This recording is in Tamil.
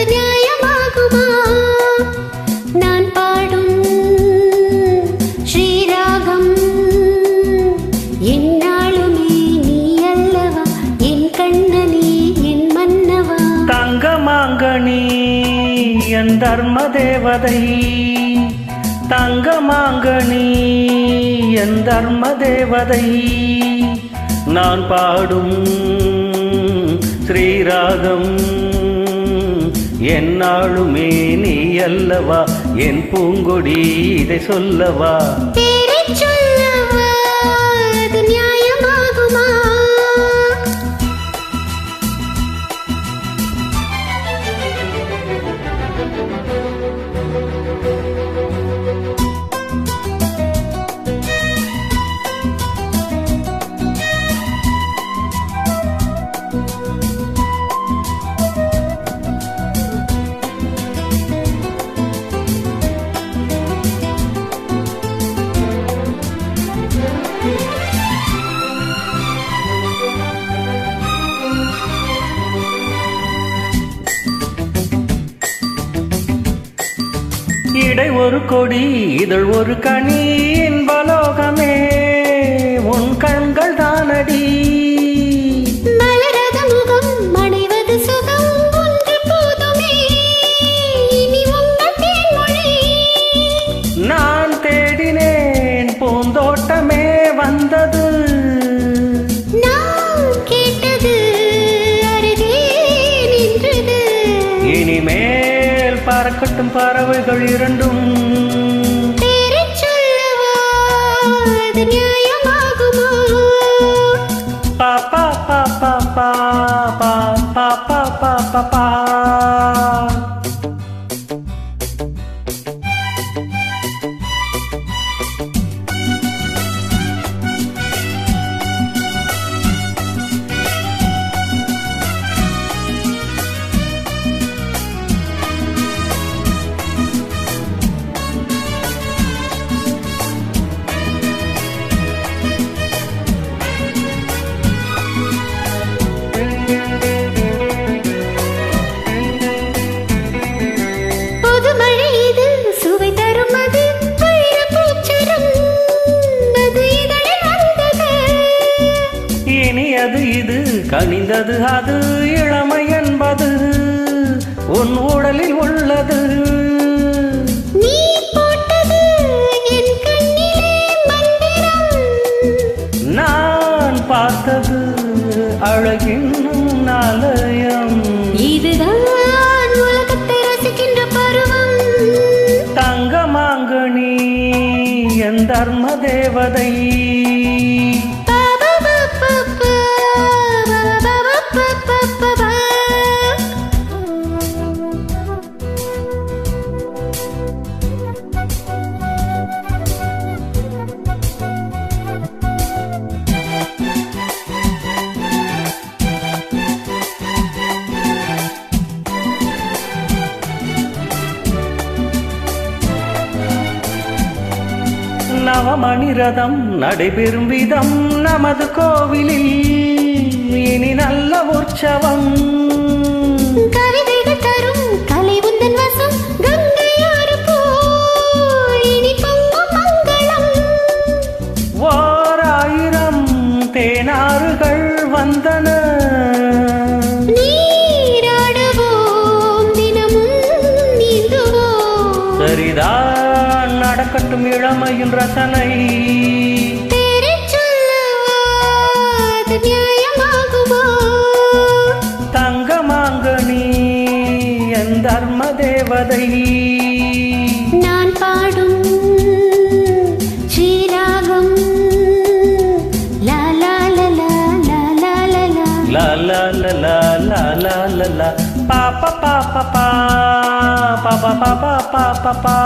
அது நியாயமாகுமா? நான் பாடும் ஸ்ரீராகம் என்னாலுமே நீ அல்லவா, என் கண்ணனே என் மன்னவா. தங்கமாங்கனி என் தர்ம தேவதை, தங்கமாங்கனி என் தர்ம தேவதை. நான் பாடும் ஸ்ரீராகம் என்னாலுமே நீ அல்லவா, என் பூங்கொடி இதை சொல்லவா. அது நியாயமாகுமா? இடை ஒரு கொடி இதழ் ஒரு கனி, இன்பலோகமே உன் கண்கள் தானடி. மலரத முகம் அடைவது சுகம் ஒன்று போதுமே, இனி உங்கள் தேன்மொழி. நான் தேடினேன் பூந்தோட்டமே வந்தது, நான் கேட்டது அருகே நின்றது. இனிமேல் பறக்கட்டும் பறவைகள் இரண்டும். பேரைச் சொல்லவா அது நியாயமாகுமா? பாப்பா பாப்பா பாப்பா பாப்பா பாப்பா பா. இனியது இது கனிந்தது அது, இளமை என்பது உன் உடலில் உள்ளது. நீ போட்டது என் கண்ணிலே மந்திரம், நான் பார்த்தது அழகின் ஆலயம். இதுதான் உலகத்தை ரசிக்கின்ற பருவம். தங்கமாங்கனி என் தர்ம தேவதை, நவமணிரதம் நடைபெறும் விதம் நமது கோவிலில் இனி நல்ல உற்சவம். கவிதைகள் தரும் கலை உந்தன் வசம், கங்கையாறு போல் இனி பொங்கும் மங்களம். ஓராயிரம் தேனாறுகள் வந்தன, நீராடுவோம் தினமும் நீந்துவோம். சரிதான் நடக்கட்டும் இளமையின் ரசனை. பேரைச் சொல்லவா அது நியாயமாகுமா? தங்கமாங்கனி என் தர்ம தேவதை, நான் பாடும் ஸ்ரீராகம் லா லா லா லா லா லா லா லா லா லா லா லா லா லா லா லா. பா பா பா பா பா பா பா பா பா பா பா.